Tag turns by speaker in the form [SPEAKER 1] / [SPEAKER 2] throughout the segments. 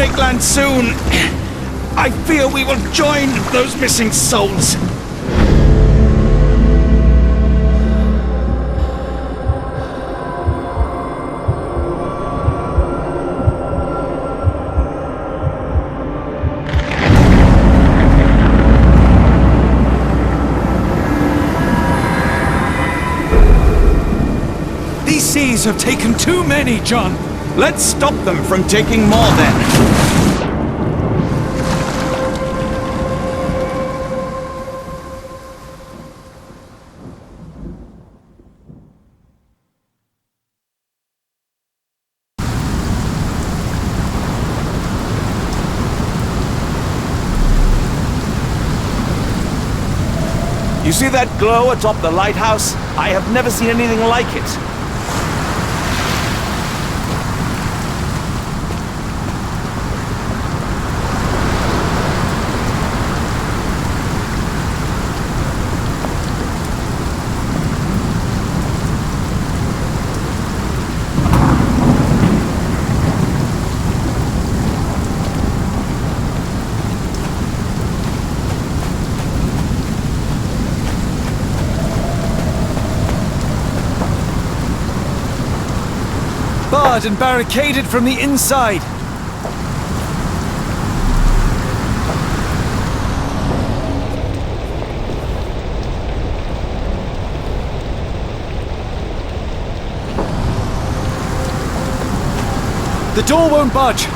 [SPEAKER 1] make land soon. I fear we will join those missing souls.
[SPEAKER 2] These seas have taken too many, John.
[SPEAKER 1] Let's stop them from taking more then. You see that glow atop the lighthouse? I have never seen anything like it.
[SPEAKER 2] Barred and barricaded from the inside. The door won't budge.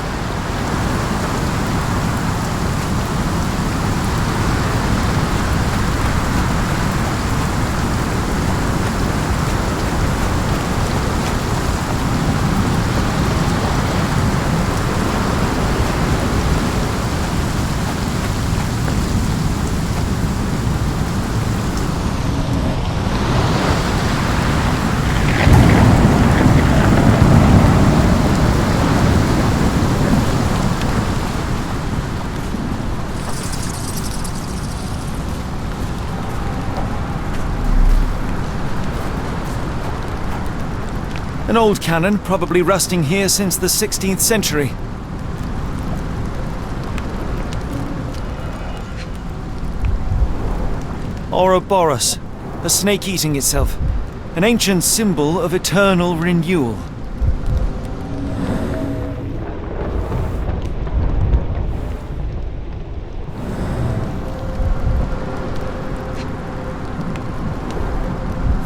[SPEAKER 2] An old cannon, probably rusting here since the 16th century. Ouroboros, a snake eating itself. An ancient symbol of eternal renewal.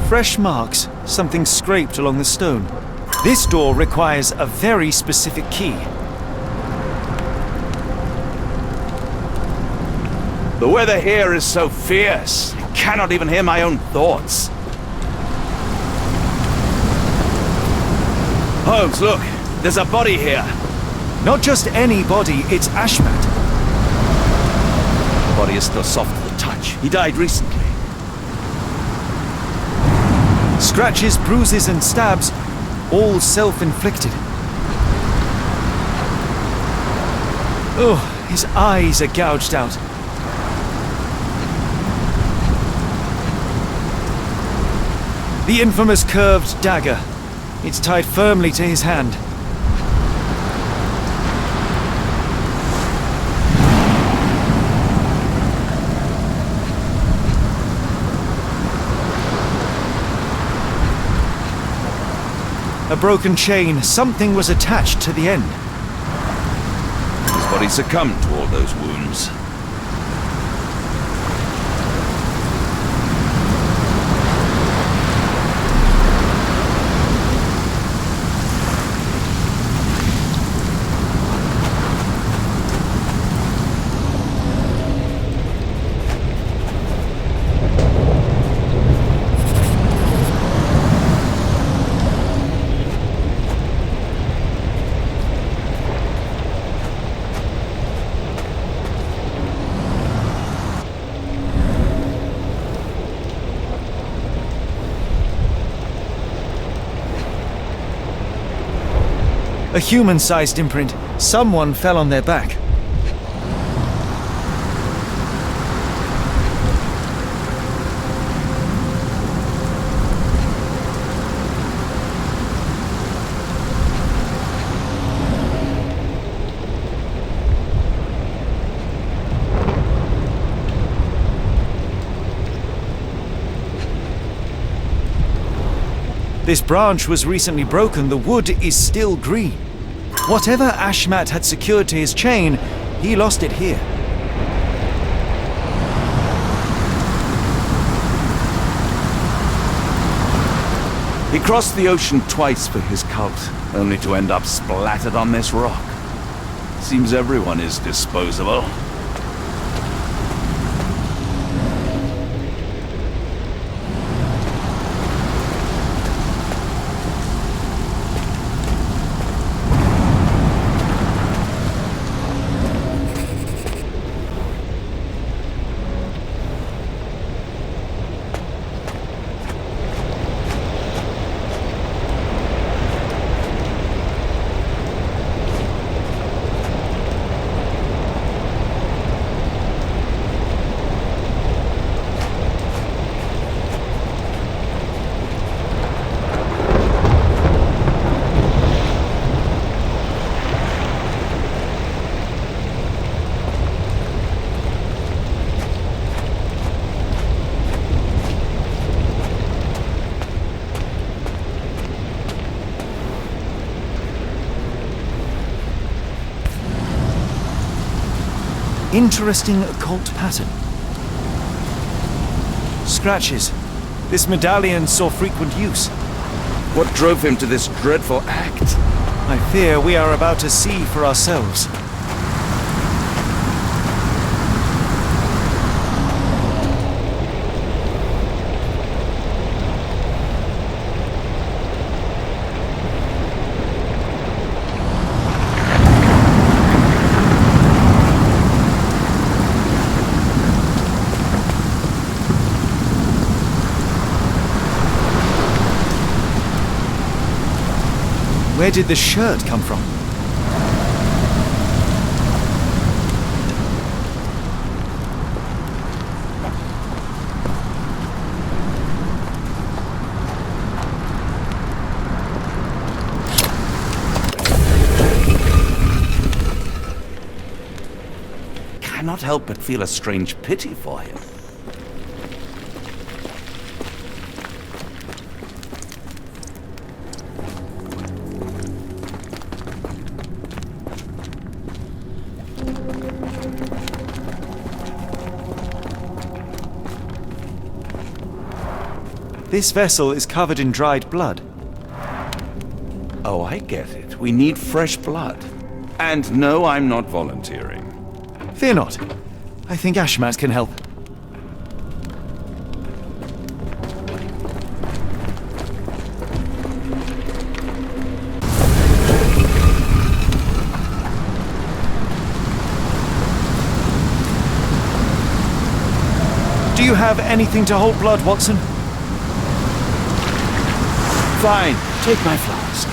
[SPEAKER 2] Fresh marks, something scraped along the stone. This door requires a very specific key.
[SPEAKER 1] The weather here is so fierce, I cannot even hear my own thoughts. Holmes, look, there's a body here.
[SPEAKER 2] Not just any body, it's Ashmat.
[SPEAKER 1] The body is still soft to the touch. He died recently.
[SPEAKER 2] Scratches, bruises, and stabs, all self-inflicted. Oh, his eyes are gouged out. The infamous curved dagger. It's tied firmly to his hand. A broken chain. Something was attached to the end.
[SPEAKER 1] His body succumbed to all those wounds.
[SPEAKER 2] A human-sized imprint. Someone fell on their back. This branch was recently broken. The wood is still green. Whatever Ashmat had secured to his chain, he lost it here.
[SPEAKER 1] He crossed the ocean twice for his cult, only to end up splattered on this rock. Seems everyone is disposable.
[SPEAKER 2] Interesting occult pattern. Scratches. This medallion saw frequent use.
[SPEAKER 1] What drove him to this dreadful act?
[SPEAKER 2] I fear we are about to see for ourselves. Where did the shirt come from?
[SPEAKER 1] Cannot help but feel a strange pity for him.
[SPEAKER 2] This vessel is covered in dried blood.
[SPEAKER 1] Oh, I get it. We need fresh blood. And no, I'm not volunteering.
[SPEAKER 2] Fear not. I think Ashmat can help. Do you have anything to hold blood, Watson?
[SPEAKER 1] Fine, take my flask.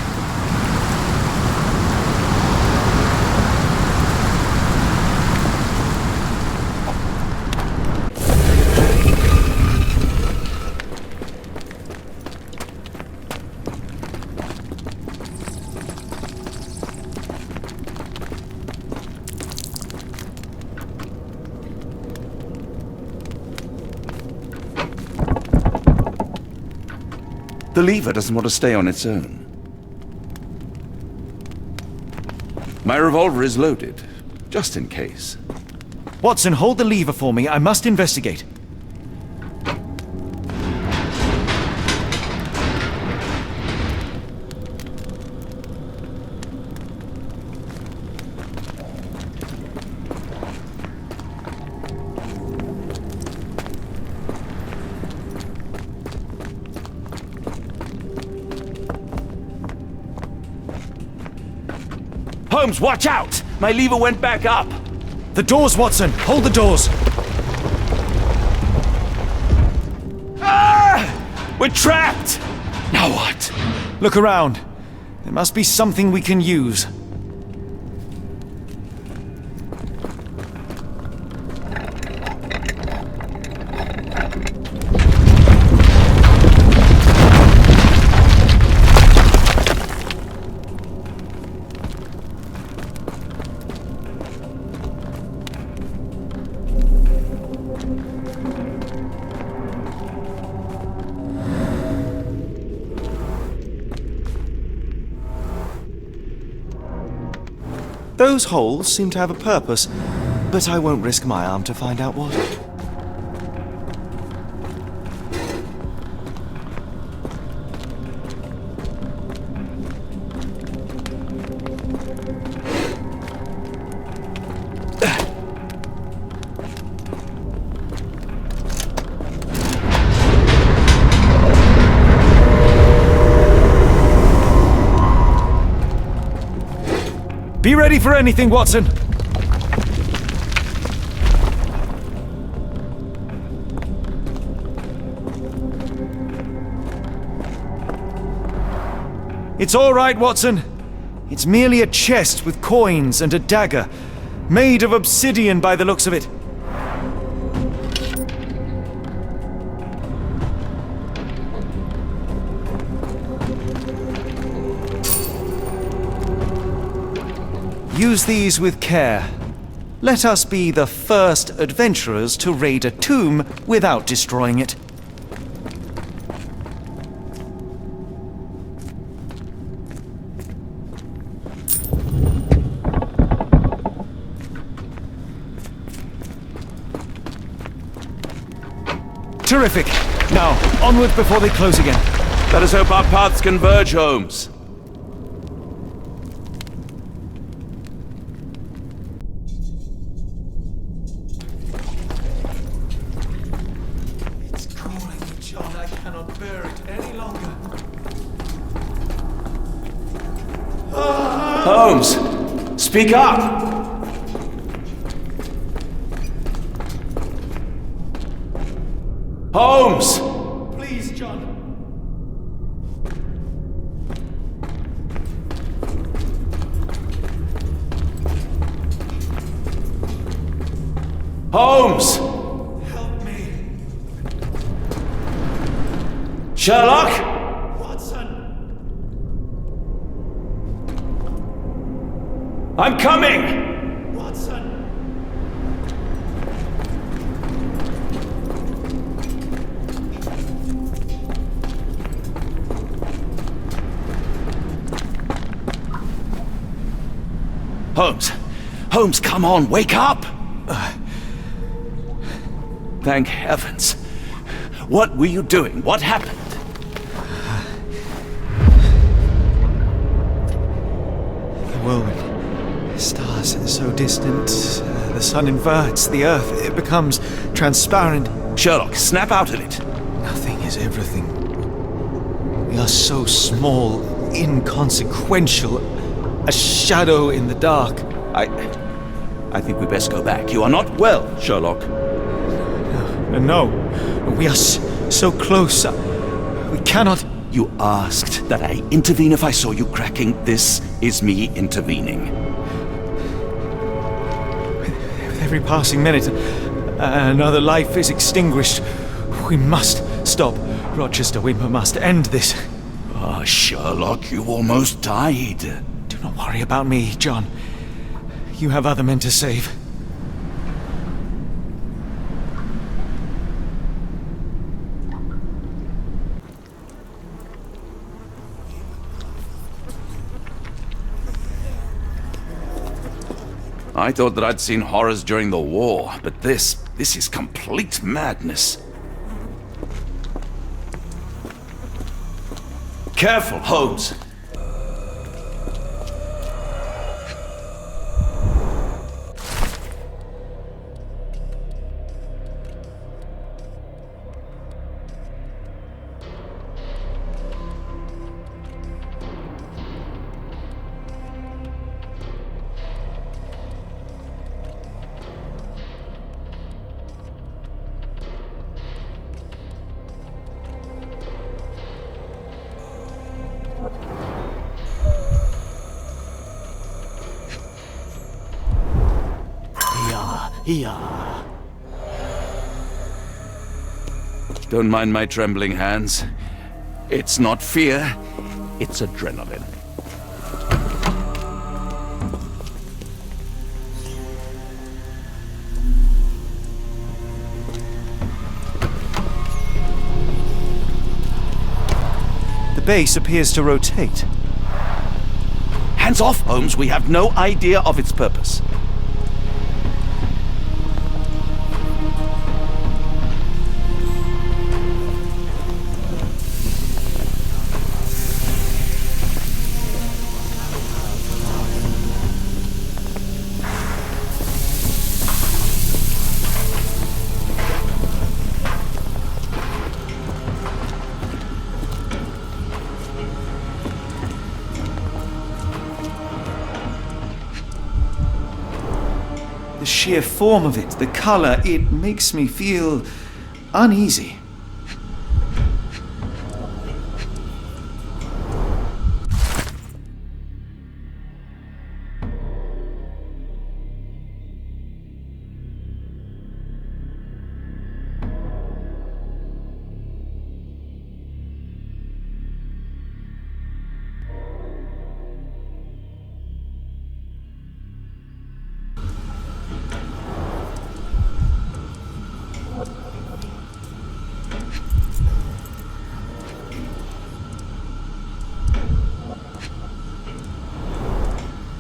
[SPEAKER 1] The lever doesn't want to stay on its own. My revolver is loaded, just in case.
[SPEAKER 2] Watson, hold the lever for me. I must investigate.
[SPEAKER 1] Holmes, watch out! My lever went back up!
[SPEAKER 2] The doors, Watson! Hold the doors!
[SPEAKER 1] Ah! We're trapped! Now what?
[SPEAKER 2] Look around. There must be something we can use.
[SPEAKER 3] Those holes seem to have a purpose, but I won't risk my arm to find out what.
[SPEAKER 2] Be ready for anything, Watson! It's all right, Watson. It's merely a chest with coins and a dagger, made of obsidian by the looks of it. Use these with care. Let us be the first adventurers to raid a tomb without destroying it. Terrific! Now, onward before they close again.
[SPEAKER 1] Let us hope our paths converge, Holmes.
[SPEAKER 2] It's calling me, John. I cannot bear it any longer.
[SPEAKER 1] Holmes, speak up! Holmes!
[SPEAKER 2] Please, John.
[SPEAKER 1] Holmes!
[SPEAKER 2] Help me.
[SPEAKER 1] Sherlock?
[SPEAKER 2] Watson!
[SPEAKER 1] I'm coming!
[SPEAKER 2] Watson!
[SPEAKER 1] Holmes! Holmes, come on, wake up! Thank heavens. What were you doing? What happened?
[SPEAKER 2] The whirlwind. Stars are so distant. The sun inverts. The earth, it becomes transparent.
[SPEAKER 1] Sherlock, snap out of it.
[SPEAKER 2] Nothing is everything. We are so small, inconsequential. A shadow in the dark.
[SPEAKER 1] I think we best go back. You are not well, Sherlock.
[SPEAKER 2] No, we are so close. We cannot.
[SPEAKER 1] You asked that I intervene if I saw you cracking. This is me intervening.
[SPEAKER 2] With every passing minute, another life is extinguished. We must stop, Rochester. We must end this.
[SPEAKER 1] Ah, Sherlock, you almost died.
[SPEAKER 2] Do not worry about me, John. You have other men to save.
[SPEAKER 1] I thought that I'd seen horrors during the war, but this is complete madness. Careful, Holmes.
[SPEAKER 3] Yeah.
[SPEAKER 1] Don't mind my trembling hands. It's not fear, it's adrenaline.
[SPEAKER 2] The base appears to rotate.
[SPEAKER 1] Hands off, Holmes. We have no idea of its purpose.
[SPEAKER 2] The sheer form of it, the color, it makes me feel uneasy.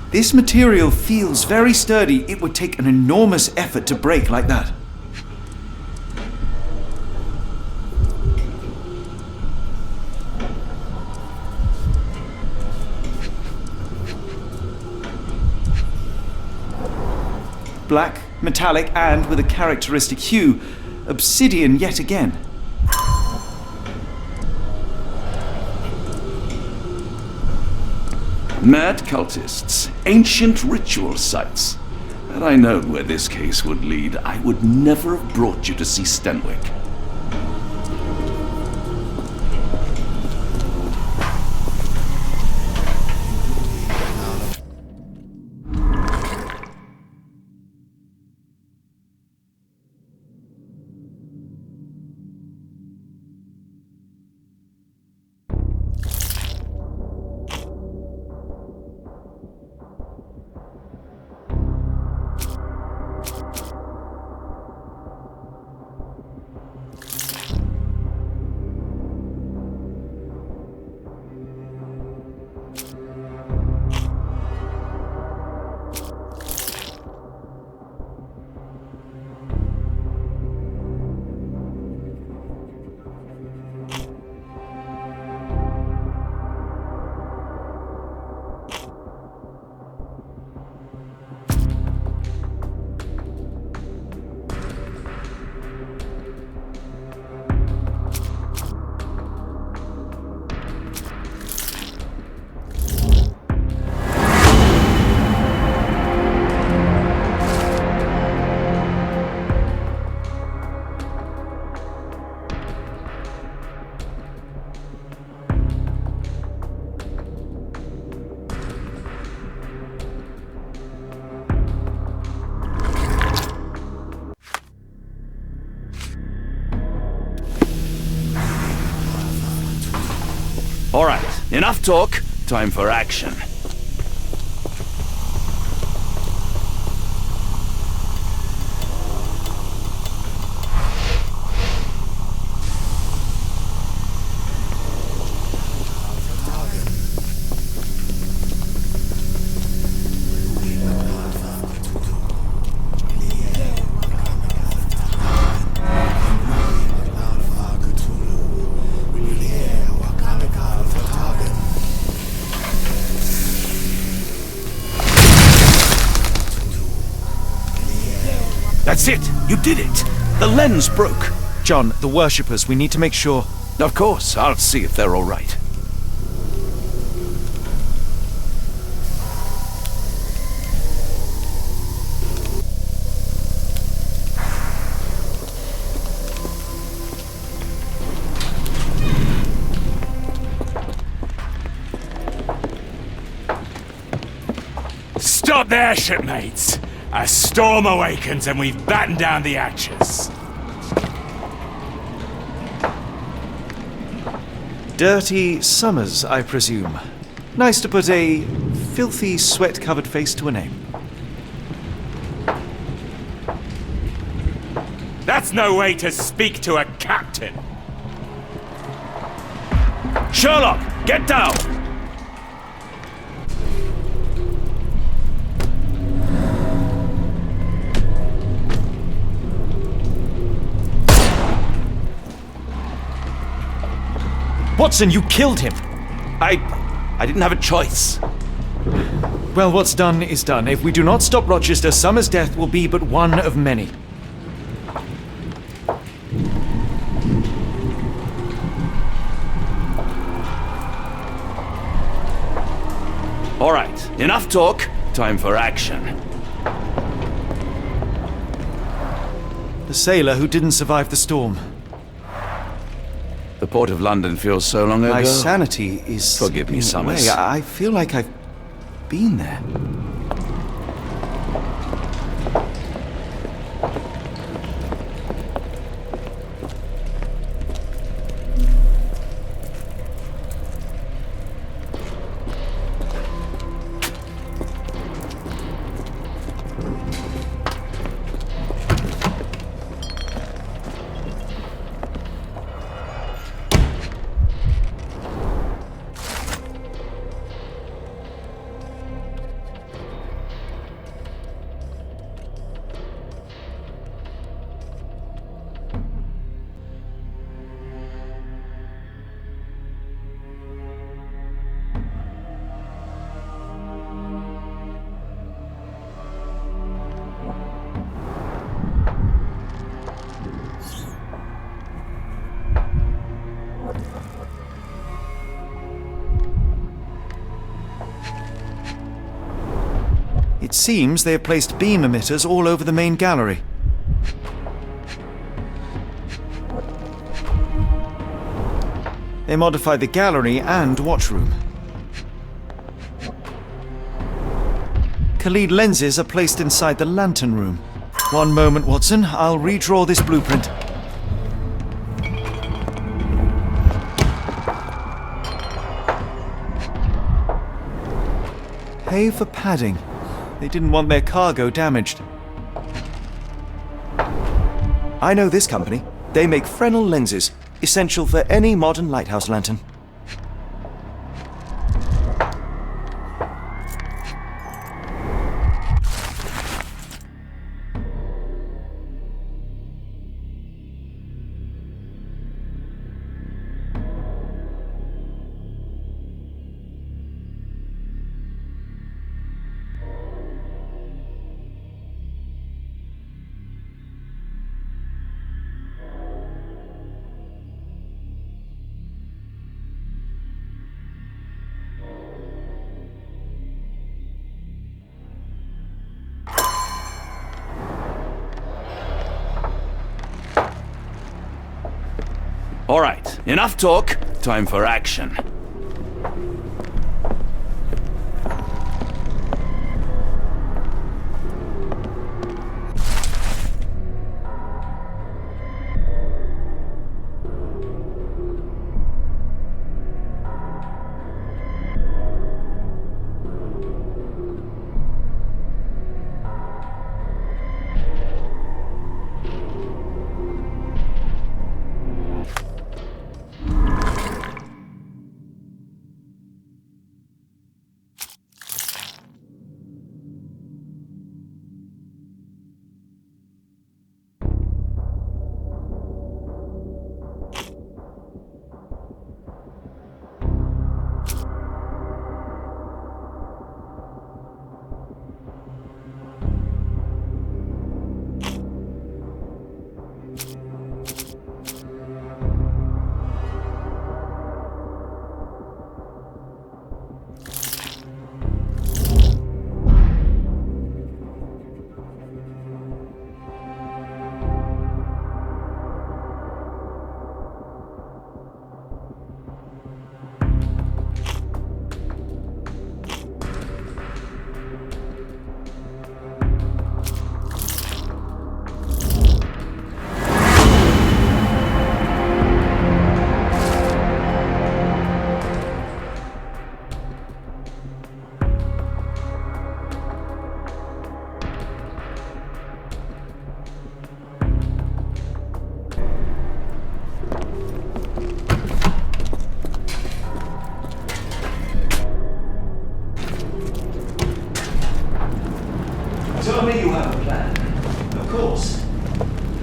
[SPEAKER 2] This material feels very sturdy. It would take an enormous effort to break like that. Black, metallic, and with a characteristic hue. Obsidian yet again.
[SPEAKER 1] Mad cultists, ancient ritual sites. Had I known where this case would lead, I would never have brought you to see Stenwick. All right, enough talk. Time for action. That's it! You did it! The lens broke!
[SPEAKER 2] John, the worshippers, we need to make sure.
[SPEAKER 1] Of course, I'll see if they're all right.
[SPEAKER 4] Stop there, shipmates! A storm awakens and we've battened down the hatches.
[SPEAKER 2] Dirty Summers, I presume. Nice to put a filthy, sweat-covered face to a name.
[SPEAKER 4] That's no way to speak to a captain.
[SPEAKER 1] Sherlock, get down!
[SPEAKER 2] Watson, you killed him!
[SPEAKER 1] I didn't have a choice.
[SPEAKER 2] Well, what's done is done. If we do not stop Rochester, Summers' death will be but one of many.
[SPEAKER 1] All right, enough talk. Time for action.
[SPEAKER 2] The sailor who didn't survive the storm.
[SPEAKER 1] The port of London feels so long ago.
[SPEAKER 3] My sanity is...
[SPEAKER 1] Forgive me,
[SPEAKER 3] slipping
[SPEAKER 1] Summers.
[SPEAKER 3] away. I feel like I've been there.
[SPEAKER 2] It seems they have placed beam emitters all over the main gallery. They modified the gallery and watchroom. Khalid lenses are placed inside the lantern room. One moment, Watson. I'll redraw this blueprint. Pay for padding. They didn't want their cargo damaged.
[SPEAKER 3] I know this company. They make Fresnel lenses, essential for any modern lighthouse lantern.
[SPEAKER 1] All right, enough talk. Time for action.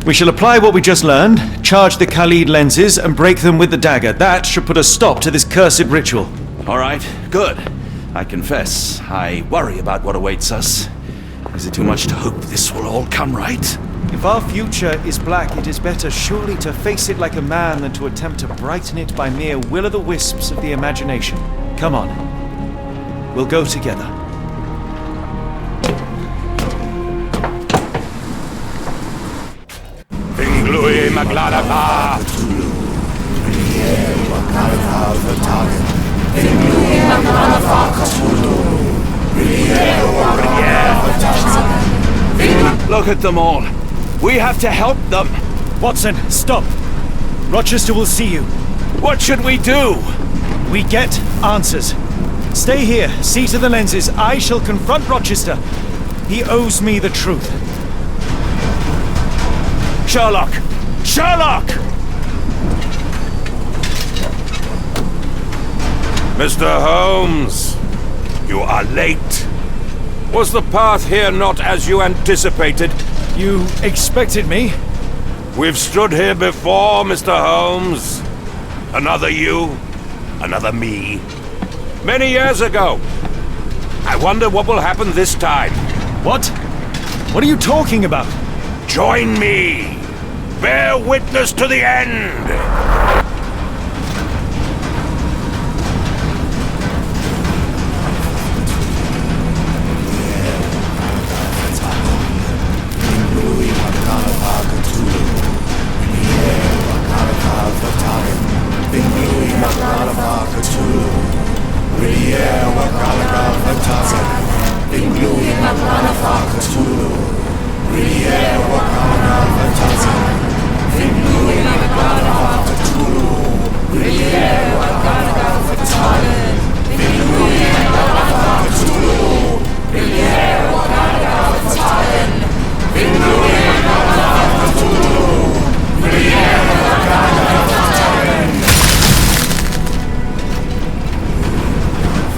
[SPEAKER 2] We shall apply what we just learned, charge the Khalid lenses, and break them with the dagger. That should put a stop to this cursed ritual.
[SPEAKER 1] All right, good. I confess, I worry about what awaits us. Is it too much to hope this will all come right?
[SPEAKER 2] If our future is black, it is better surely to face it like a man than to attempt to brighten it by mere will-o'-the-wisps of the imagination. Come on. We'll go together.
[SPEAKER 4] Lui maglalava.
[SPEAKER 1] Look at them all. We have to help them.
[SPEAKER 2] Watson, stop. Rochester will see you.
[SPEAKER 1] What should we do?
[SPEAKER 2] We get answers. Stay here, see to the lenses. I shall confront Rochester. He owes me the truth.
[SPEAKER 1] Sherlock! Sherlock!
[SPEAKER 5] Mr. Holmes, you are late. Was the path here not as you anticipated?
[SPEAKER 2] You expected me?
[SPEAKER 5] We've stood here before, Mr. Holmes. Another you, another me. Many years ago. I wonder what will happen this time.
[SPEAKER 2] What? What are you talking about?
[SPEAKER 5] Join me. Bear witness to the end.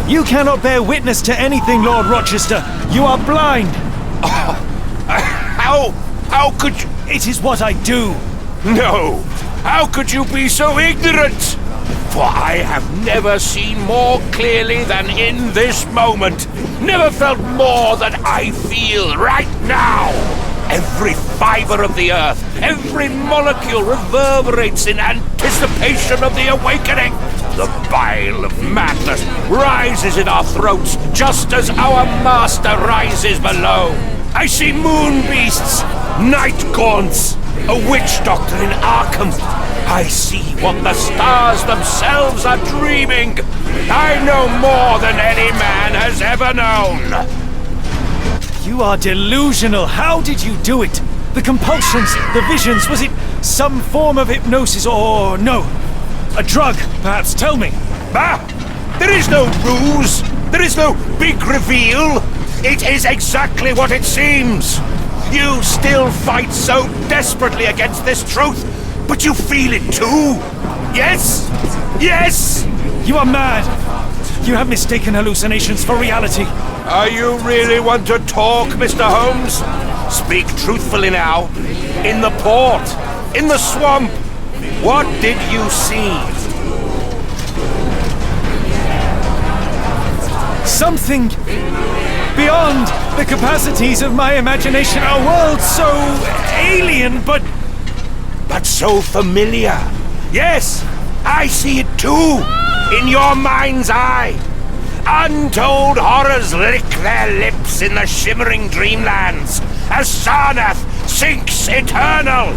[SPEAKER 2] You cannot bear witness to anything, Lord Rochester. You are blind.
[SPEAKER 5] How could you?
[SPEAKER 2] It is what I do.
[SPEAKER 5] No! How could you be so ignorant? For I have never seen more clearly than in this moment. Never felt more than I feel right now. Every fiber of the earth, every molecule reverberates in anticipation of the awakening. The bile of madness rises in our throats just as our master rises below. I see moon beasts, night gaunts, a witch doctor in Arkham. I see what the stars themselves are dreaming. I know more than any man has ever known.
[SPEAKER 2] You are delusional. How did you do it? The compulsions, the visions, was it some form of hypnosis or no? A drug, perhaps, tell me.
[SPEAKER 5] Bah! There is no ruse. There is no big reveal. It is exactly what it seems. You still fight so desperately against this truth, but you feel it too. Yes? Yes!
[SPEAKER 2] You are mad. You have mistaken hallucinations for reality.
[SPEAKER 5] Are you really want to talk, Mr. Holmes? Speak truthfully now. In the port, in the swamp, what did you see?
[SPEAKER 2] Something beyond the capacities of my imagination. A world so alien, but
[SPEAKER 5] so familiar. Yes, I see it too. In your mind's eye. Untold horrors lick their lips in the shimmering dreamlands as Sarnath sinks eternal.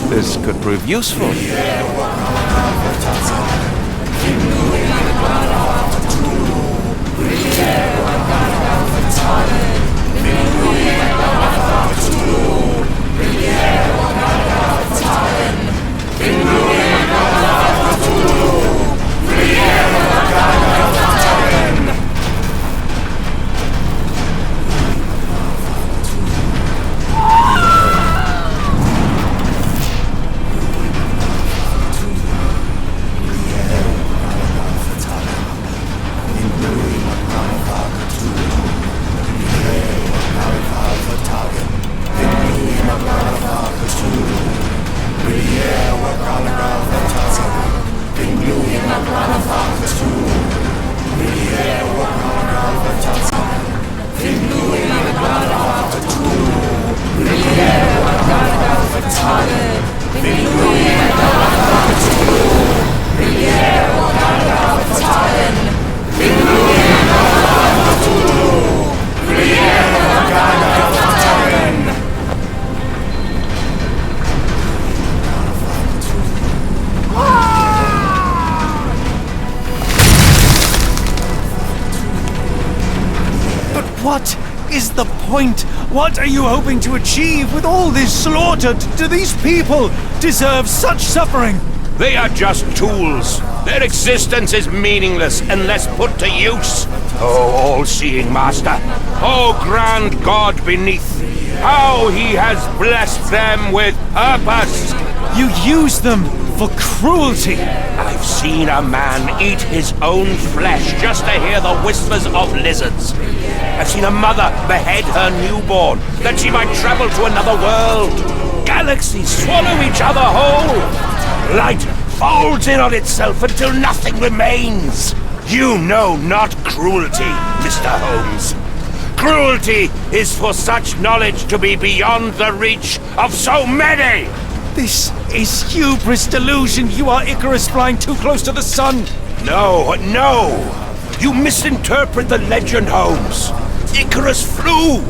[SPEAKER 1] This could prove useful.
[SPEAKER 2] What is the point? What are you hoping to achieve with all this slaughter? Do these people deserve such suffering?
[SPEAKER 5] They are just tools. Their existence is meaningless unless put to use. Oh, all-seeing master. Oh, grand God beneath. How he has blessed them with purpose.
[SPEAKER 2] You use them for cruelty.
[SPEAKER 5] I've seen a man eat his own flesh just to hear the whispers of lizards. I've seen a mother behead her newborn that she might travel to another world. Galaxies swallow each other whole. Light folds in on itself until nothing remains. You know not cruelty, Mr. Holmes. Cruelty is for such knowledge to be beyond the reach of so many.
[SPEAKER 2] This is hubris delusion. You are Icarus flying too close to the sun.
[SPEAKER 5] No. You misinterpret the legend, Holmes. Icarus flew.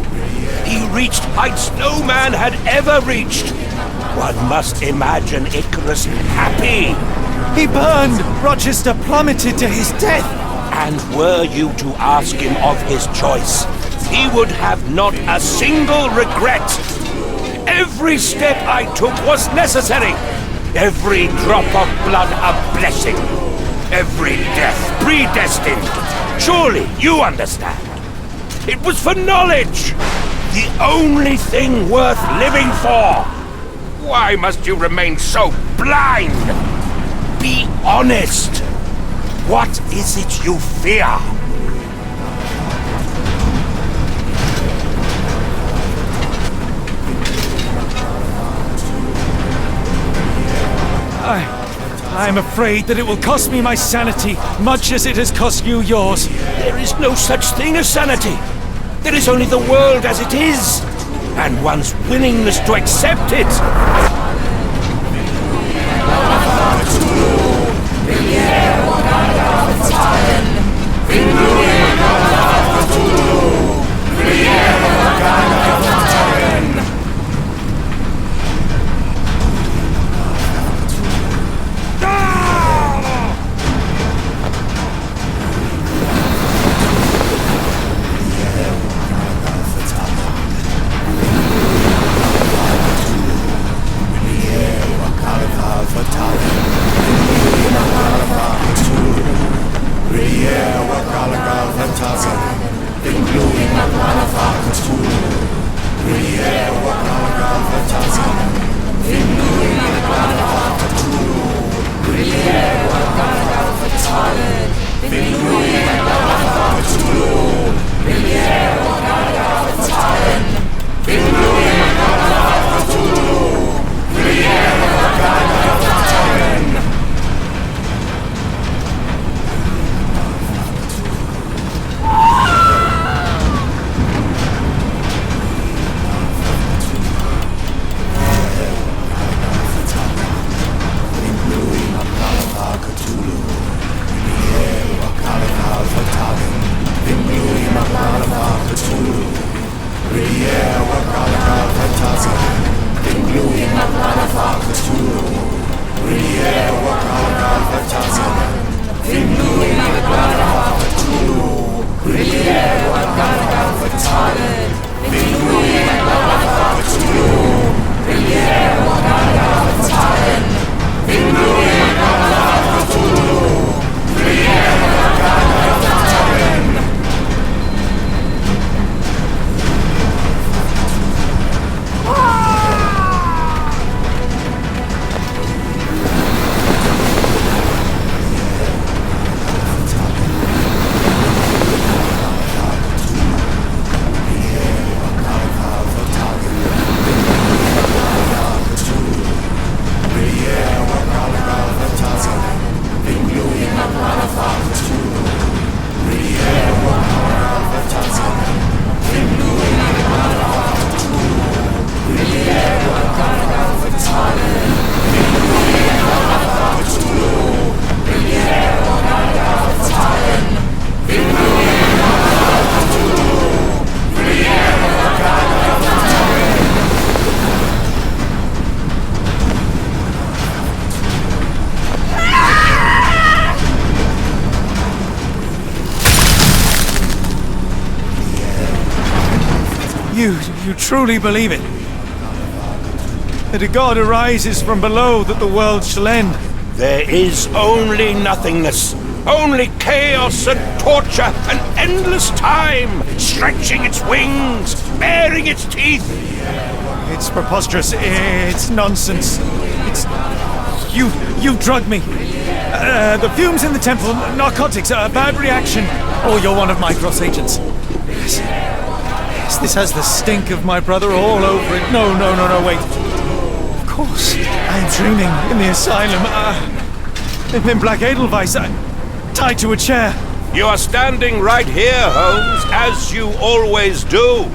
[SPEAKER 5] He reached heights no man had ever reached. One must imagine Icarus happy.
[SPEAKER 2] He burned. Rochester plummeted to his death.
[SPEAKER 5] And were you to ask him of his choice, he would have not a single regret. Every step I took was necessary. Every drop of blood a blessing. Every death predestined. Surely you understand. It was for knowledge. The only thing worth living for. Why must you remain so blind? Be honest. What is it you fear?
[SPEAKER 2] I'm afraid that it will cost me my sanity, much as it has cost you yours.
[SPEAKER 5] There is no such thing as sanity. There is only the world as it is, and one's willingness to accept it.
[SPEAKER 6] Brille,
[SPEAKER 2] You truly believe it? That a god arises from below that the world shall end?
[SPEAKER 5] There is only nothingness. Only chaos and torture and endless time, stretching its wings, baring its teeth.
[SPEAKER 2] It's preposterous. It's nonsense. It's... You've drugged me. The fumes in the temple, narcotics, a bad reaction. Or you're one of my cross agents. Yes, this has the stink of my brother all over it. No, wait. Of course, I'm dreaming in the asylum. In Black Edelweiss, tied to a chair.
[SPEAKER 5] You are standing right here, Holmes, as you always do.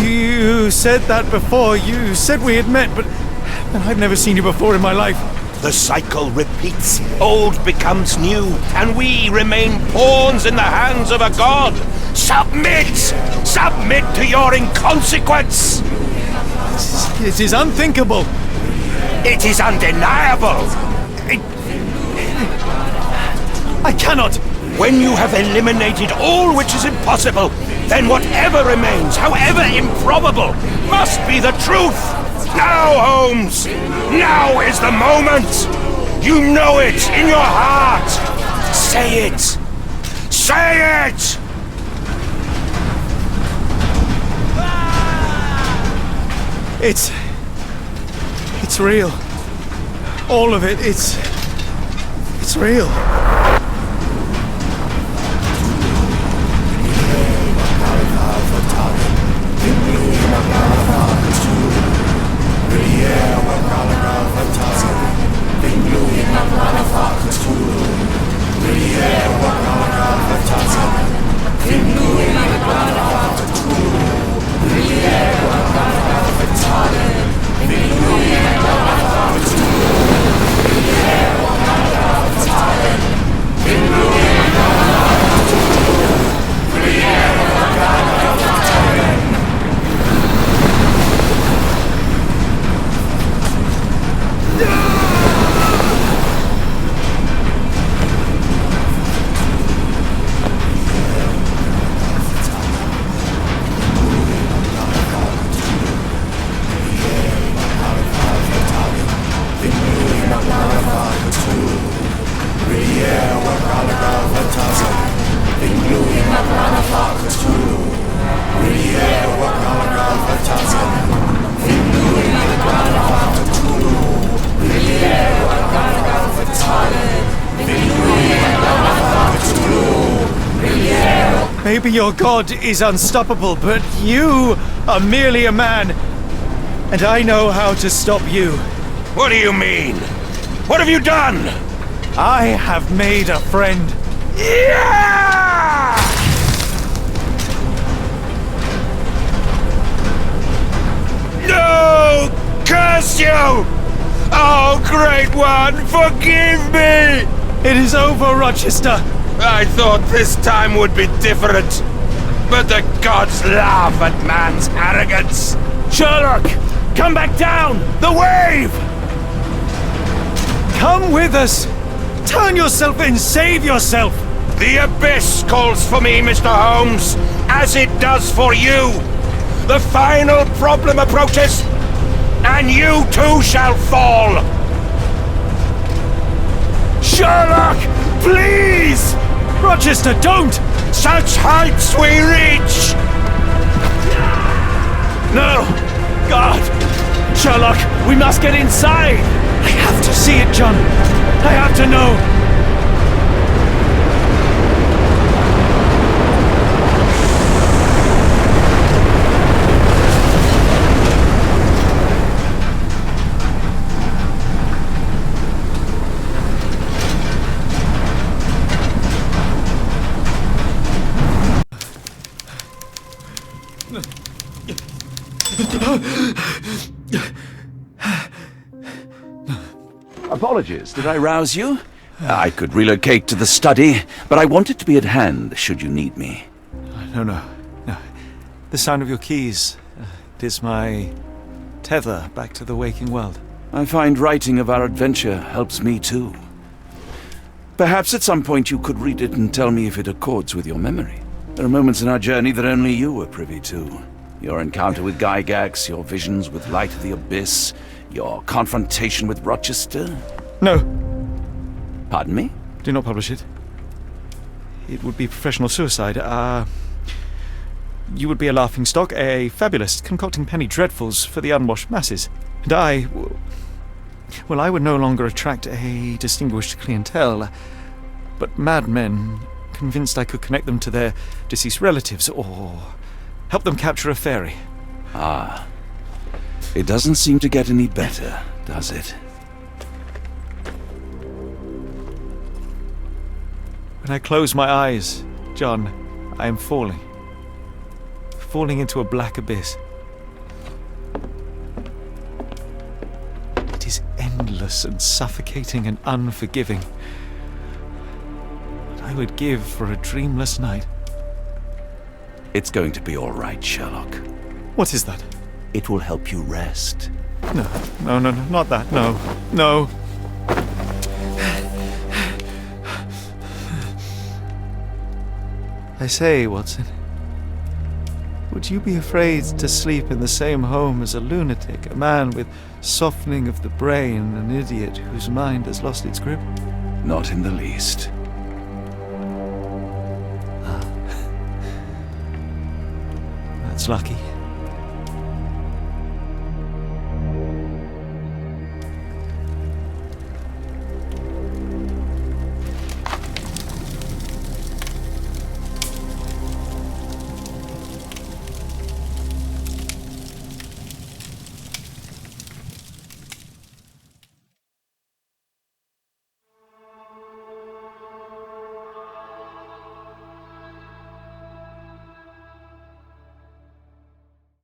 [SPEAKER 2] You said that before. You said we had met, but I've never seen you before in my life.
[SPEAKER 5] The cycle repeats. Old becomes new, and we remain pawns in the hands of a god. Submit! Submit to your inconsequence!
[SPEAKER 2] It is unthinkable.
[SPEAKER 5] It is undeniable.
[SPEAKER 2] I cannot.
[SPEAKER 5] When you have eliminated all which is impossible, then whatever remains, however improbable, must be the truth. Now, Holmes! Now is the moment! You know it in your heart! Say it! Say it!
[SPEAKER 2] It's real. All of it, it's real. Maybe your god is unstoppable, but you are merely a man. And I know how to stop you.
[SPEAKER 5] What do you mean? What have you done?
[SPEAKER 2] I have made a friend.
[SPEAKER 5] Yeah! No! Curse you! Oh, Great One, forgive me!
[SPEAKER 2] It is over, Rochester.
[SPEAKER 5] I thought this time would be different. But the gods laugh at man's arrogance.
[SPEAKER 2] Sherlock, come back down! The wave! Come with us! Turn yourself in, save yourself!
[SPEAKER 5] The abyss calls for me, Mr. Holmes, as it does for you. The final problem approaches, and you too shall fall.
[SPEAKER 2] Sherlock, please! Rochester, don't!
[SPEAKER 5] Such heights we reach!
[SPEAKER 2] No! God! Sherlock, we must get inside! I have to see it, John! I have to know!
[SPEAKER 1] Apologies, did I rouse you? I could relocate to the study, but I wanted to be at hand should you need me.
[SPEAKER 2] No. The sound of your keys. It is my tether back to the waking world.
[SPEAKER 1] I find writing of our adventure helps me too. Perhaps at some point you could read it and tell me if it accords with your memory. There are moments in our journey that only you were privy to. Your encounter with Gygax, your visions with Light of the Abyss, your confrontation with Rochester.
[SPEAKER 2] No,
[SPEAKER 1] Pardon me?
[SPEAKER 2] do not publish it. It would be professional suicide. You would be a laughingstock, a fabulist, concocting penny dreadfuls for the unwashed masses. And I would no longer attract a distinguished clientele, but madmen convinced I could connect them to their deceased relatives or help them capture a fairy.
[SPEAKER 1] Ah. It doesn't seem to get any better, does it?
[SPEAKER 2] When I close my eyes, John, I am falling. Falling into a black abyss. It is endless and suffocating and unforgiving. What I would give for a dreamless night.
[SPEAKER 1] It's going to be all right, Sherlock.
[SPEAKER 2] What is that?
[SPEAKER 1] It will help you rest.
[SPEAKER 2] No, not that. No. I say, Watson, would you be afraid to sleep in the same home as a lunatic, a man with softening of the brain, an idiot whose mind has lost its grip?
[SPEAKER 1] Not in the least.
[SPEAKER 2] That's lucky.